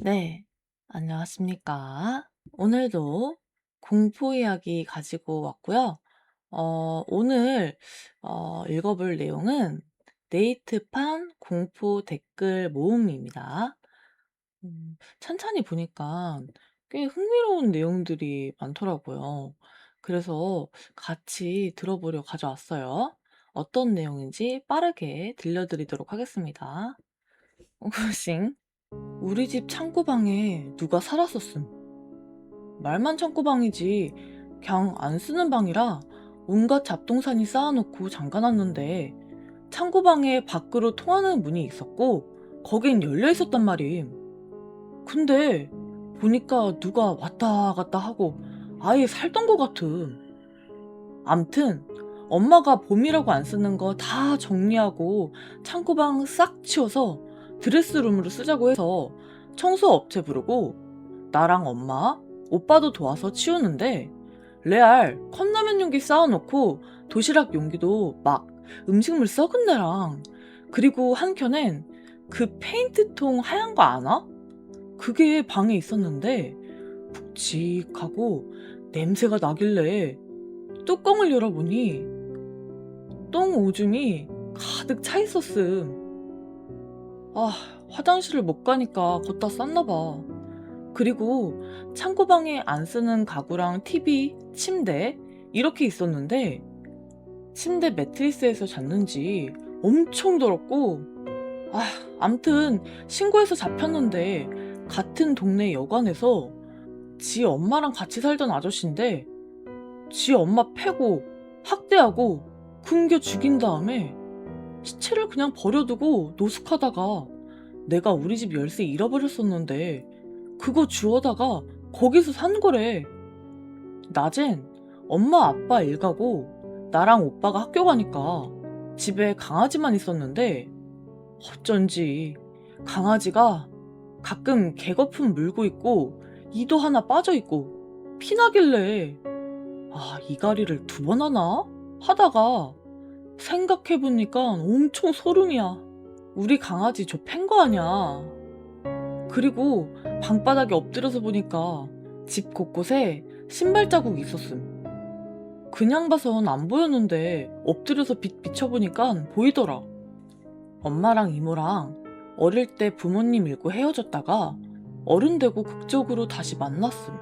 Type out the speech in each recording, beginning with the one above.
네, 안녕하십니까. 오늘도 공포 이야기 가지고 왔고요. 오늘 읽어볼 내용은 네이트판 공포 댓글 모음입니다. 찬찬히 보니까 꽤 흥미로운 내용들이 많더라고요. 그래서 같이 들어보려 가져왔어요. 어떤 내용인지 빠르게 들려드리도록 하겠습니다. 고싱. 우리 집 창고방에 누가 살았었음. 말만 창고방이지 그냥 안 쓰는 방이라 온갖 잡동사니 쌓아놓고 잠가놨는데 창고방에 밖으로 통하는 문이 있었고 거긴 열려 있었단 말임. 근데 보니까 누가 왔다 갔다 하고 아예 살던 것 같음. 암튼 엄마가 봄이라고 안 쓰는 거 다 정리하고 창고방 싹 치워서 드레스룸으로 쓰자고 해서 청소 업체 부르고 나랑 엄마, 오빠도 도와서 치우는데 레알 컵라면 용기 쌓아놓고 도시락 용기도 막 음식물 썩은 데랑 그리고 한켠엔 그 페인트통 하얀 거 아나? 그게 방에 있었는데 묵직하고 냄새가 나길래 뚜껑을 열어보니 똥 오줌이 가득 차 있었음. 아, 화장실을 못 가니까 걷다 쌌나 봐. 그리고 창고방에 안 쓰는 가구랑 TV, 침대 이렇게 있었는데 침대 매트리스에서 잤는지 엄청 더럽고 아, 암튼 신고해서 잡혔는데 같은 동네 여관에서 지 엄마랑 같이 살던 아저씨인데 지 엄마 패고 학대하고 굶겨 죽인 다음에 시체를 그냥 버려두고 노숙하다가 내가 우리 집 열쇠 잃어버렸었는데 그거 주워다가 거기서 산 거래. 낮엔 엄마 아빠 일 가고 나랑 오빠가 학교 가니까 집에 강아지만 있었는데 어쩐지 강아지가 가끔 개거품 물고 있고 이도 하나 빠져 있고 피나길래 아, 이갈이를 2번 하나? 하다가 생각해보니까 엄청 소름이야. 우리 강아지 저 팬 거 아냐. 그리고 방바닥에 엎드려서 보니까 집 곳곳에 신발 자국이 있었음. 그냥 봐선 안 보였는데 엎드려서 비춰보니까 보이더라. 엄마랑 이모랑 어릴 때 부모님 잃고 헤어졌다가 어른 되고 극적으로 다시 만났음.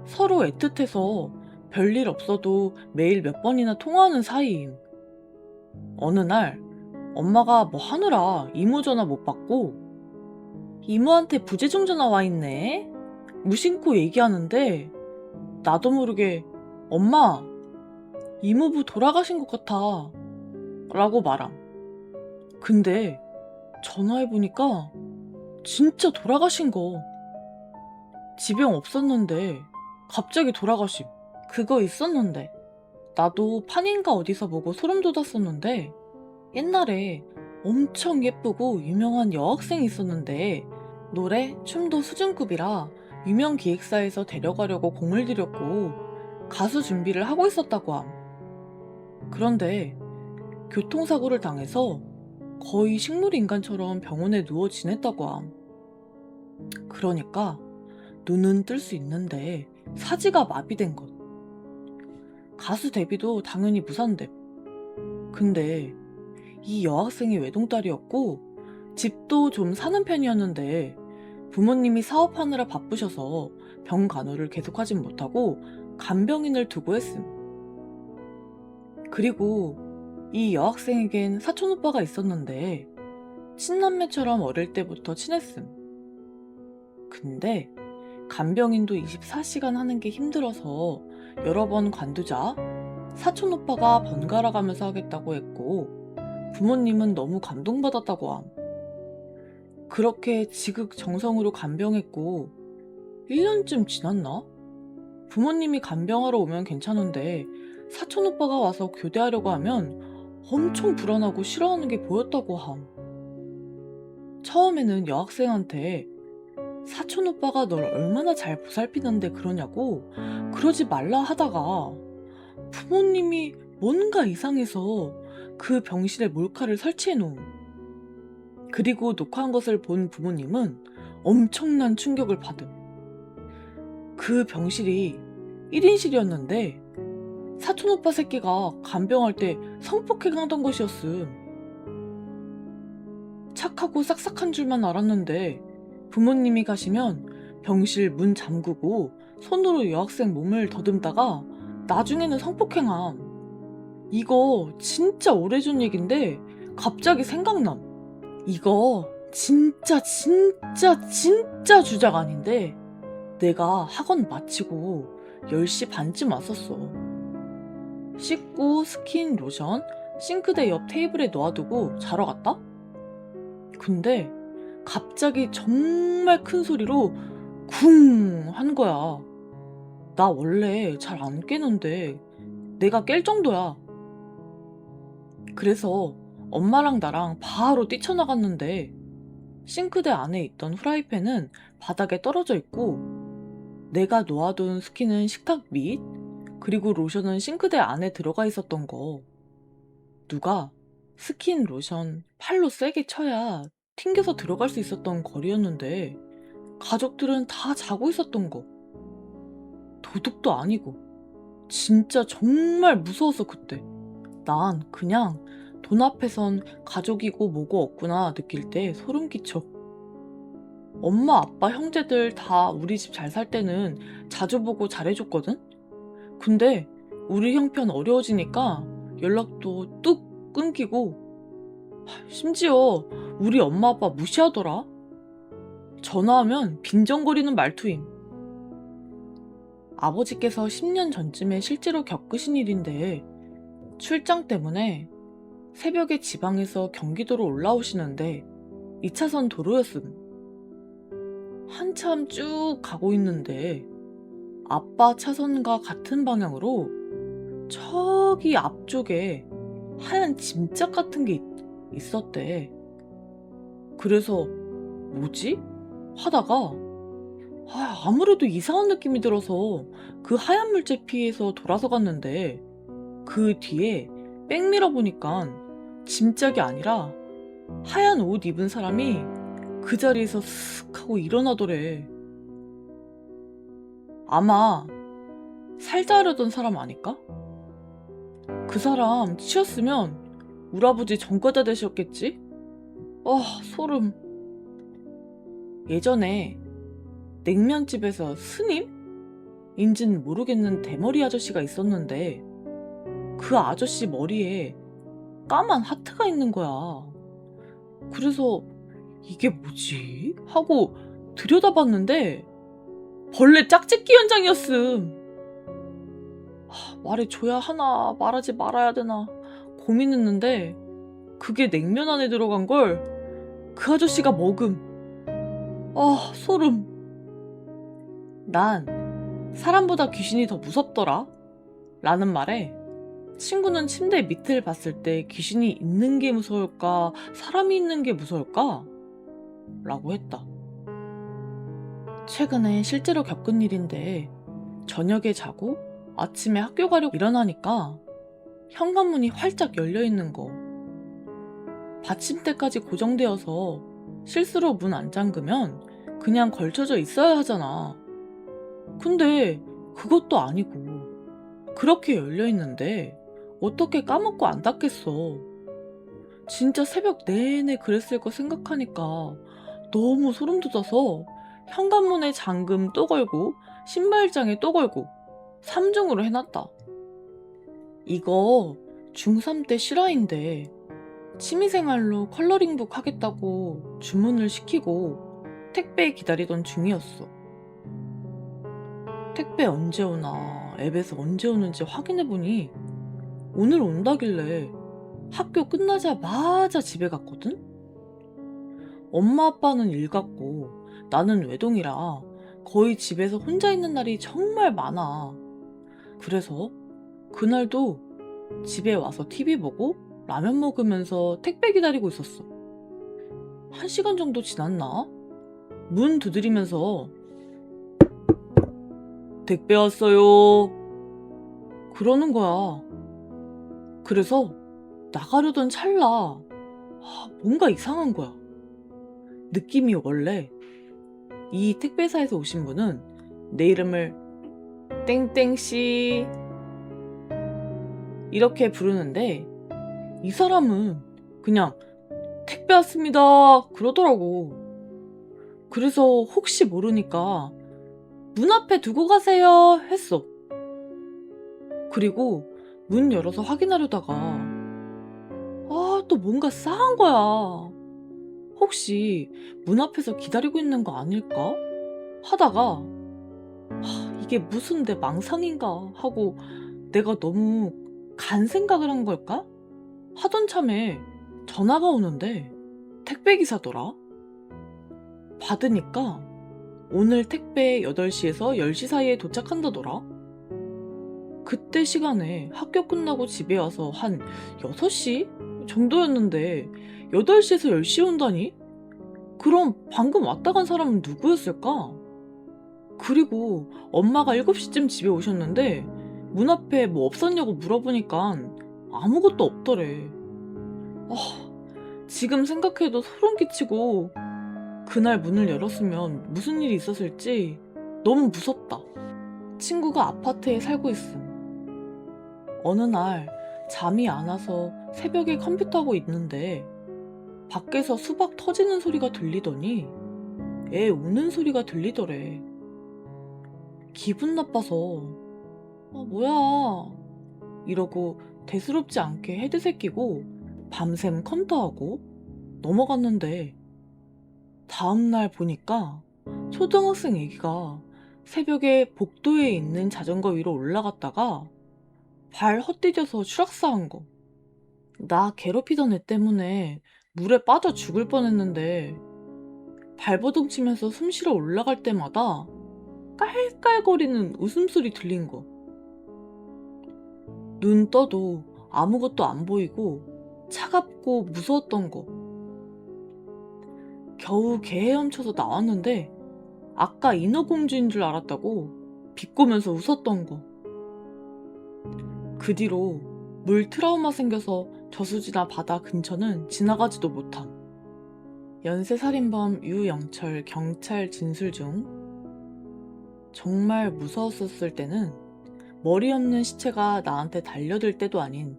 서로 애틋해서 별일 없어도 매일 몇 번이나 통화하는 사이임. 어느 날 엄마가 뭐 하느라 이모 전화 못 받고 이모한테 부재중 전화 와 있네. 무심코 얘기하는데 나도 모르게 엄마, 이모부 돌아가신 것 같아 라고 말함. 근데 전화해보니까 진짜 돌아가신 거. 지병 없었는데 갑자기 돌아가심. 그거 있었는데 나도 판인가 어디서 보고 소름 돋았었는데 옛날에 엄청 예쁘고 유명한 여학생이 있었는데 노래, 춤도 수준급이라 유명 기획사에서 데려가려고 공을 들였고 가수 준비를 하고 있었다고 함. 그런데 교통사고를 당해서 거의 식물인간처럼 병원에 누워 지냈다고 함. 그러니까 눈은 뜰 수 있는데 사지가 마비된 것. 가수 데뷔도 당연히 무산됨. 근데 이 여학생이 외동딸이었고 집도 좀 사는 편이었는데 부모님이 사업하느라 바쁘셔서 병 간호를 계속하진 못하고 간병인을 두고 했음. 그리고 이 여학생에겐 사촌오빠가 있었는데 친남매처럼 어릴 때부터 친했음. 근데 간병인도 24시간 하는 게 힘들어서 여러 번 관두자 사촌오빠가 번갈아 가면서 하겠다고 했고 부모님은 너무 감동받았다고 함. 그렇게 지극정성으로 간병했고 1년쯤 지났나? 부모님이 간병하러 오면 괜찮은데 사촌오빠가 와서 교대하려고 하면 엄청 불안하고 싫어하는 게 보였다고 함. 처음에는 여학생한테 사촌오빠가 널 얼마나 잘 보살피는데 그러냐고 그러지 말라 하다가 부모님이 뭔가 이상해서 그 병실에 몰카를 설치해 놓음. 그리고 녹화한 것을 본 부모님은 엄청난 충격을 받음. 그 병실이 1인실이었는데 사촌오빠 새끼가 간병할 때 성폭행하던 곳이었음. 착하고 싹싹한 줄만 알았는데 부모님이 가시면 병실 문 잠그고 손으로 여학생 몸을 더듬다가 나중에는 성폭행함. 이거 진짜 오래전 얘긴데 갑자기 생각남. 이거 진짜 주작 아닌데 내가 학원 마치고 10시 반쯤 왔었어. 씻고 스킨, 로션, 싱크대 옆 테이블에 놓아두고 자러 갔다? 근데 갑자기 정말 큰 소리로 쿵 한 거야. 나 원래 잘 안 깨는데 내가 깰 정도야. 그래서 엄마랑 나랑 바로 뛰쳐나갔는데 싱크대 안에 있던 후라이팬은 바닥에 떨어져 있고 내가 놓아둔 스킨은 식탁 밑, 그리고 로션은 싱크대 안에 들어가 있었던 거. 누가 스킨, 로션 팔로 세게 쳐야 튕겨서 들어갈 수 있었던 거리였는데 가족들은 다 자고 있었던 거. 도둑도 아니고. 진짜 정말 무서워서 그때. 난 그냥 돈 앞에선 가족이고 뭐고 없구나 느낄 때 소름 끼쳐. 엄마, 아빠, 형제들 다 우리 집 잘 살 때는 자주 보고 잘해줬거든? 근데 우리 형편 어려워지니까 연락도 뚝 끊기고 심지어 우리 엄마 아빠 무시하더라. 전화하면 빈정거리는 말투임. 아버지께서 10년 전쯤에 실제로 겪으신 일인데 출장 때문에 새벽에 지방에서 경기도로 올라오시는데 2차선 도로였음. 한참 쭉 가고 있는데 아빠 차선과 같은 방향으로 저기 앞쪽에 하얀 짐짝 같은 게 있었대. 그래서 뭐지? 하다가 아무래도 이상한 느낌이 들어서 그 하얀 물체 피해서 돌아서 갔는데 그 뒤에 백미러 보니까 짐짝이 아니라 하얀 옷 입은 사람이 그 자리에서 슥 하고 일어나더래. 아마 살자려던 사람 아닐까? 그 사람 치였으면 우리 아버지 전과자 되셨겠지? 소름. 예전에 냉면집에서 스님? 인진 모르겠는 대머리 아저씨가 있었는데 그 아저씨 머리에 까만 하트가 있는 거야. 그래서 이게 뭐지? 하고 들여다봤는데 벌레 짝짓기 현장이었음. 말해줘야 하나 말하지 말아야 되나 고민했는데 그게 냉면 안에 들어간 걸 그 아저씨가 먹음. 소름. 난 사람보다 귀신이 더 무섭더라 라는 말에 친구는 침대 밑을 봤을 때 귀신이 있는 게 무서울까 사람이 있는 게 무서울까? 라고 했다. 최근에 실제로 겪은 일인데 저녁에 자고 아침에 학교 가려고 일어나니까 현관문이 활짝 열려있는 거. 받침대까지 고정되어서 실수로 문 안 잠그면 그냥 걸쳐져 있어야 하잖아. 근데 그것도 아니고 그렇게 열려있는데 어떻게 까먹고 안 닫겠어. 진짜 새벽 내내 그랬을 거 생각하니까 너무 소름 돋아서 현관문에 잠금 또 걸고 신발장에 또 걸고 3중으로 해놨다. 이거 중3 때 실화인데 취미생활로 컬러링북 하겠다고 주문을 시키고 택배 기다리던 중이었어. 택배 언제 오나 앱에서 언제 오는지 확인해보니 오늘 온다길래 학교 끝나자마자 집에 갔거든? 엄마 아빠는 일 갔고 나는 외동이라 거의 집에서 혼자 있는 날이 정말 많아. 그래서 그날도 집에 와서 TV 보고 라면 먹으면서 택배 기다리고 있었어. 1시간 정도 지났나? 문 두드리면서 택배 왔어요 그러는 거야. 그래서 나가려던 찰나 뭔가 이상한 거야. 느낌이 원래 이 택배사에서 오신 분은 내 이름을 땡땡씨 이렇게 부르는데 이 사람은 그냥 택배 왔습니다 그러더라고. 그래서 혹시 모르니까 문 앞에 두고 가세요 했어. 그리고 문 열어서 확인하려다가 또 뭔가 싸한 거야. 혹시 문 앞에서 기다리고 있는 거 아닐까? 하다가 이게 무슨 내 망상인가 하고 내가 너무 간 생각을 한 걸까? 하던 참에 전화가 오는데 택배 기사더라. 받으니까 오늘 택배 8시에서 10시 사이에 도착한다더라. 그때 시간에 학교 끝나고 집에 와서 한 6시 정도였는데 8시에서 10시에 온다니? 그럼 방금 왔다 간 사람은 누구였을까? 그리고 엄마가 7시쯤 집에 오셨는데 문 앞에 뭐 없었냐고 물어보니까 아무것도 없더래. 지금 생각해도 소름 끼치고 그날 문을 열었으면 무슨 일이 있었을지 너무 무섭다. 친구가 아파트에 살고 있음. 어느 날 잠이 안 와서 새벽에 컴퓨터하고 있는데 밖에서 수박 터지는 소리가 들리더니 애 우는 소리가 들리더래. 기분 나빠서 뭐야 이러고 대수롭지 않게 헤드셋 끼고 밤샘 컴퓨터하고 넘어갔는데 다음날 보니까 초등학생 애기가 새벽에 복도에 있는 자전거 위로 올라갔다가 발 헛디뎌서 추락사한 거. 나 괴롭히던 애 때문에 물에 빠져 죽을 뻔했는데 발버둥 치면서 숨 쉬러 올라갈 때마다 깔깔거리는 웃음소리 들린 거. 눈 떠도 아무것도 안 보이고 차갑고 무서웠던 거. 겨우 개 헤엄쳐서 나왔는데 아까 인어공주인 줄 알았다고 비꼬면서 웃었던 거. 그 뒤로 물 트라우마 생겨서 저수지나 바다 근처는 지나가지도 못함. 연쇄살인범 유영철 경찰 진술 중 정말 무서웠었을 때는 머리 없는 시체가 나한테 달려들 때도 아닌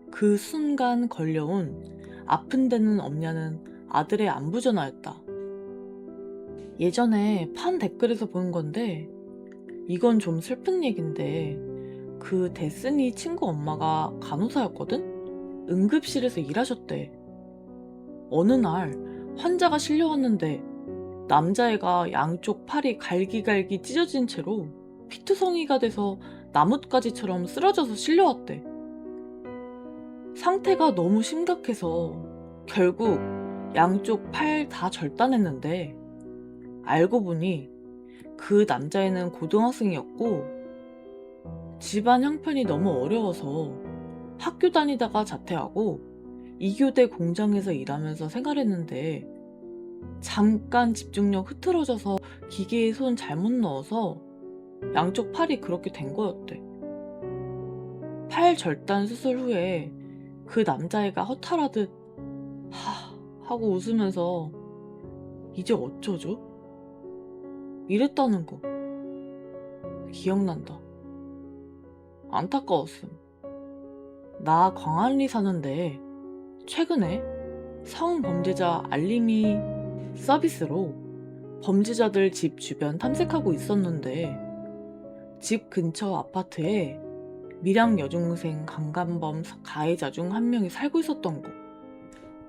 그 순간 걸려온 아픈 데는 없냐는 아들의 안부 전화였다. 예전에 판 댓글에서 본 건데 이건 좀 슬픈 얘긴데 그 데스니 친구 엄마가 간호사였거든? 응급실에서 일하셨대. 어느 날 환자가 실려왔는데 남자애가 양쪽 팔이 갈기갈기 찢어진 채로 피투성이가 돼서 나뭇가지처럼 쓰러져서 실려왔대. 상태가 너무 심각해서 결국 양쪽 팔 다 절단했는데 알고 보니 그 남자애는 고등학생이었고 집안 형편이 너무 어려워서 학교 다니다가 자퇴하고 2교대 공장에서 일하면서 생활했는데 잠깐 집중력 흐트러져서 기계에 손 잘못 넣어서 양쪽 팔이 그렇게 된 거였대. 팔 절단 수술 후에 그 남자애가 허탈하듯 하고 웃으면서 이제 어쩌죠? 이랬다는 거 기억난다. 안타까웠음. 나 광안리 사는데 최근에 성범죄자 알림이 서비스로 범죄자들 집 주변 탐색하고 있었는데 집 근처 아파트에 밀양 여중생 강간범 가해자 중 한 명이 살고 있었던 거.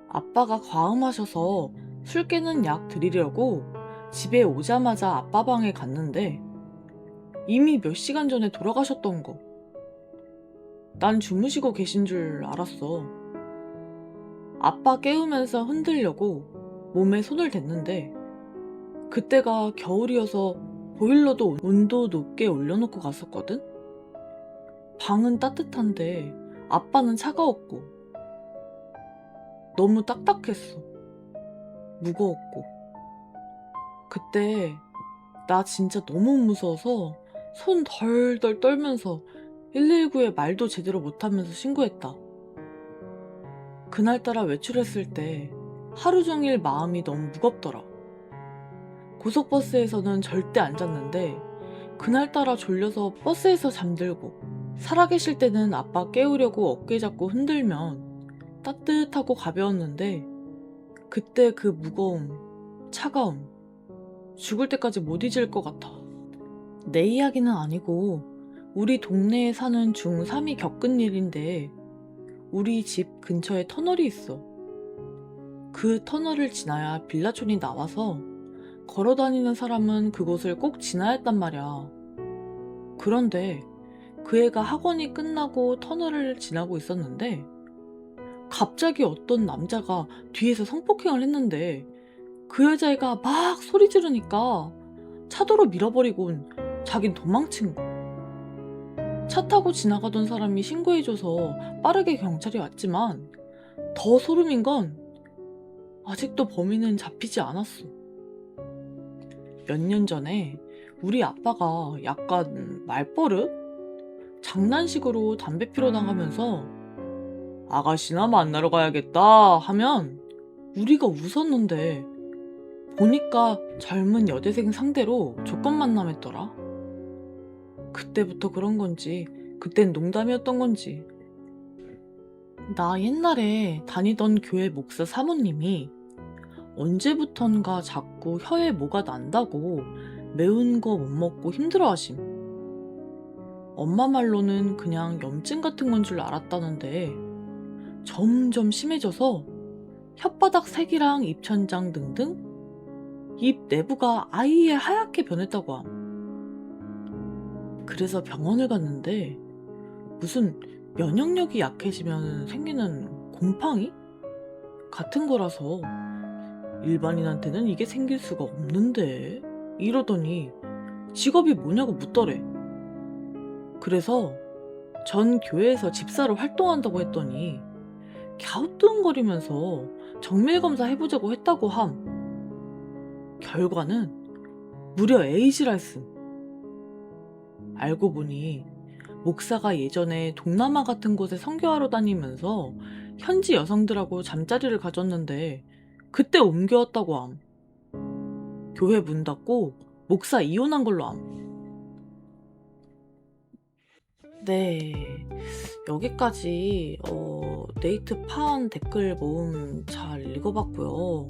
아빠가 과음하셔서 술 깨는 약 드리려고 집에 오자마자 아빠 방에 갔는데 이미 몇 시간 전에 돌아가셨던 거. 난 주무시고 계신 줄 알았어. 아빠 깨우면서 흔들려고 몸에 손을 댔는데 그때가 겨울이어서 보일러도 온도 높게 올려놓고 갔었거든? 방은 따뜻한데 아빠는 차가웠고 너무 딱딱했어. 무거웠고. 그때 나 진짜 너무 무서워서 손 덜덜 떨면서 119에 말도 제대로 못하면서 신고했다. 그날따라 외출했을 때 하루 종일 마음이 너무 무겁더라. 고속버스에서는 절대 안 잤는데 그날따라 졸려서 버스에서 잠들고, 살아계실 때는 아빠 깨우려고 어깨 잡고 흔들면 따뜻하고 가벼웠는데 그때 그 무거움, 차가움, 죽을 때까지 못 잊을 것 같아. 내 이야기는 아니고 우리 동네에 사는 중3이 겪은 일인데, 우리 집 근처에 터널이 있어. 그 터널을 지나야 빌라촌이 나와서 걸어다니는 사람은 그곳을 꼭 지나야 했단 말이야. 그런데 그 애가 학원이 끝나고 터널을 지나고 있었는데 갑자기 어떤 남자가 뒤에서 성폭행을 했는데, 그 여자애가 막 소리 지르니까 차도로 밀어버리곤 자긴 도망친 거. 차 타고 지나가던 사람이 신고해줘서 빠르게 경찰이 왔지만 더 소름인 건 아직도 범인은 잡히지 않았어. 몇 년 전에 우리 아빠가 약간 말버릇? 장난식으로 담배 피러 나가면서 아가씨나 만나러 가야겠다 하면 우리가 웃었는데, 보니까 젊은 여대생 상대로 조건 만남했더라. 그때부터 그런 건지 그땐 농담이었던 건지. 나 옛날에 다니던 교회 목사 사모님이 언제부턴가 자꾸 혀에 뭐가 난다고 매운 거 못 먹고 힘들어하심. 엄마 말로는 그냥 염증 같은 건 줄 알았다는데 점점 심해져서 혓바닥 색이랑 입천장 등등 입 내부가 아예 하얗게 변했다고 함. 그래서 병원을 갔는데 무슨 면역력이 약해지면 생기는 곰팡이? 같은 거라서 일반인한테는 이게 생길 수가 없는데 이러더니 직업이 뭐냐고 묻더래. 그래서 전 교회에서 집사로 활동한다고 했더니 갸우뚱거리면서 정밀검사 해보자고 했다고 함. 결과는 무려 에이즈랄씀. 알고 보니 목사가 예전에 동남아 같은 곳에 선교하러 다니면서 현지 여성들하고 잠자리를 가졌는데 그때 옮겨왔다고 함. 교회 문 닫고 목사 이혼한 걸로 함. 네, 여기까지 네이트판 댓글 모음 잘 읽어봤고요.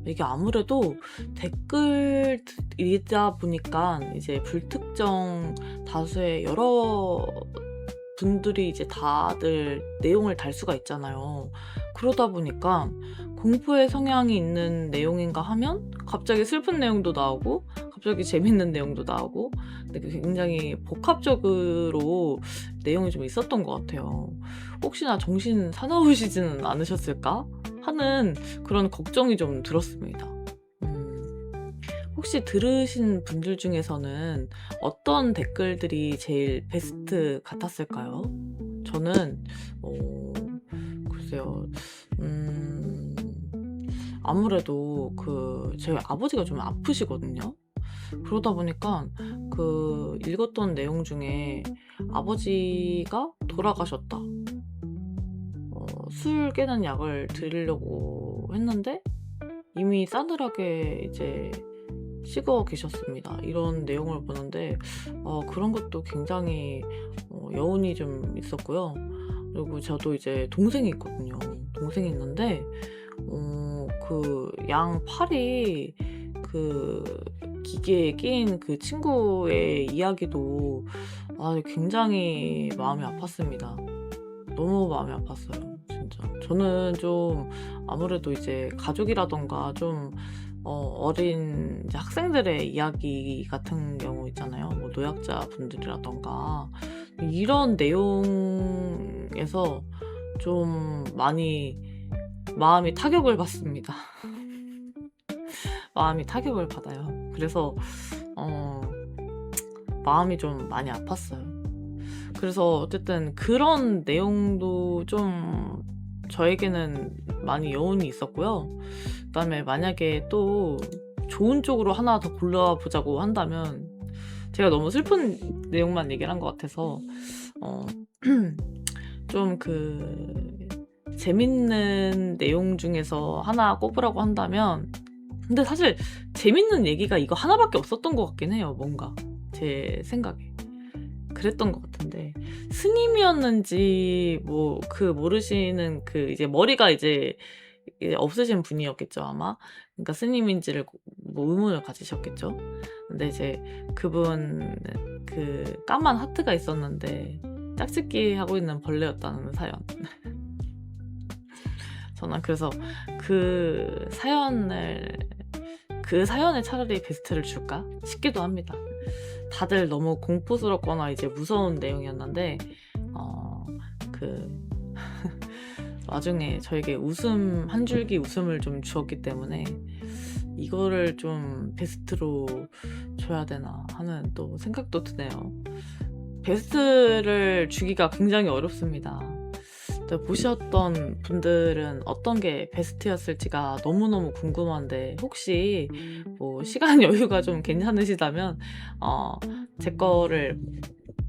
이게 아무래도 댓글 읽다 보니까 이제 불특정 다수의 여러 분들이 이제 다들 내용을 달 수가 있잖아요. 그러다 보니까 공포의 성향이 있는 내용인가 하면 갑자기 슬픈 내용도 나오고 갑자기 재밌는 내용도 나오고, 근데 굉장히 복합적으로 내용이 좀 있었던 것 같아요. 혹시나 정신 사나우시지는 않으셨을까 하는 그런 걱정이 좀 들었습니다. 혹시 들으신 분들 중에서는 어떤 댓글들이 제일 베스트 같았을까요? 저는 글쎄요, 아무래도 저희 아버지가 좀 아프시거든요. 그러다 보니까 읽었던 내용 중에 아버지가 돌아가셨다. 술 깨는 약을 드리려고 했는데 이미 싸늘하게 이제 식어 계셨습니다. 이런 내용을 보는데 그런 것도 굉장히 여운이 좀 있었고요. 그리고 저도 이제 동생이 있거든요. 동생이 있는데 그 양팔이 기계에 끼인 그 친구의 이야기도 굉장히 마음이 아팠습니다. 너무 마음이 아팠어요, 진짜. 저는 좀 아무래도 이제 가족이라던가 좀 어린 이제 학생들의 이야기 같은 경우 있잖아요. 뭐 노약자 분들이라던가 이런 내용에서 좀 많이 마음이 타격을 받습니다. 마음이 타격을 받아요. 그래서 마음이 좀 많이 아팠어요. 그래서 어쨌든 그런 내용도 좀 저에게는 많이 여운이 있었고요. 그다음에 만약에 또 좋은 쪽으로 하나 더 골라보자고 한다면, 제가 너무 슬픈 내용만 얘기를 한 것 같아서 좀 재밌는 내용 중에서 하나 꼽으라고 한다면 근데 사실 재밌는 얘기가 이거 하나밖에 없었던 것 같긴 해요. 뭔가 제 생각에 그랬던 것 같은데, 스님이었는지 뭐 그 모르시는 그 이제 머리가 이제 없으신 분이었겠죠 아마. 그러니까 스님인지를 뭐 의문을 가지셨겠죠. 근데 이제 그분 그 까만 하트가 있었는데 짝짓기 하고 있는 벌레였다는 사연. 저는 그래서 그 사연에 차라리 베스트를 줄까 싶기도 합니다. 다들 너무 공포스럽거나 이제 무서운 내용이었는데 그 와중에 저에게 웃음 한 줄기 웃음을 좀 주었기 때문에 이거를 좀 베스트로 줘야 되나 하는 또 생각도 드네요. 베스트를 주기가 굉장히 어렵습니다. 보셨던 분들은 어떤 게 베스트였을지가 너무너무 궁금한데, 혹시 뭐 시간 여유가 좀 괜찮으시다면 제 거를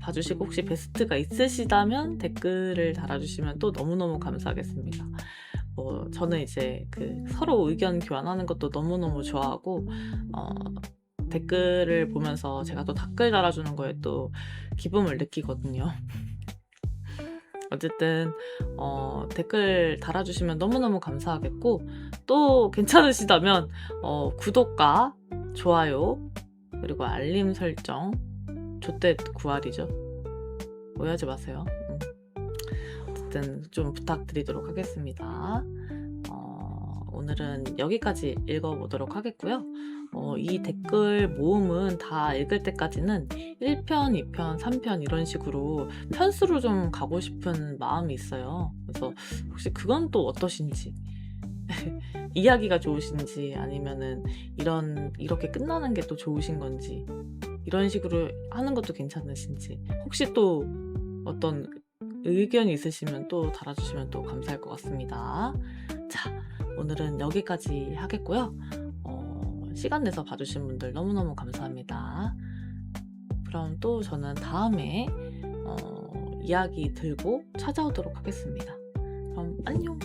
봐주시고 혹시 베스트가 있으시다면 댓글을 달아주시면 또 너무너무 감사하겠습니다. 뭐 저는 이제 그 서로 의견 교환하는 것도 너무너무 좋아하고 댓글을 보면서 제가 또 댓글 달아주는 거에 또 기쁨을 느끼거든요. 어쨌든 댓글 달아주시면 너무너무 감사하겠고, 또 괜찮으시다면 구독과 좋아요 그리고 알림 설정, 조때 9알이죠. 오해하지 마세요. 어쨌든 좀 부탁드리도록 하겠습니다. 오늘은 여기까지 읽어보도록 하겠고요. 이 댓글 모음은 다 읽을 때까지는 1편, 2편, 3편 이런 식으로 편수로 좀 가고 싶은 마음이 있어요. 그래서 혹시 그건 또 어떠신지, 이야기가 좋으신지, 아니면은 이렇게 끝나는 게 또 좋으신 건지, 이런 식으로 하는 것도 괜찮으신지, 혹시 또 어떤 의견이 있으시면 또 달아주시면 또 감사할 것 같습니다. 자, 오늘은 여기까지 하겠고요. 시간 내서 봐주신 분들 너무너무 감사합니다. 그럼 또 저는 다음에 이야기 들고 찾아오도록 하겠습니다. 그럼 안녕!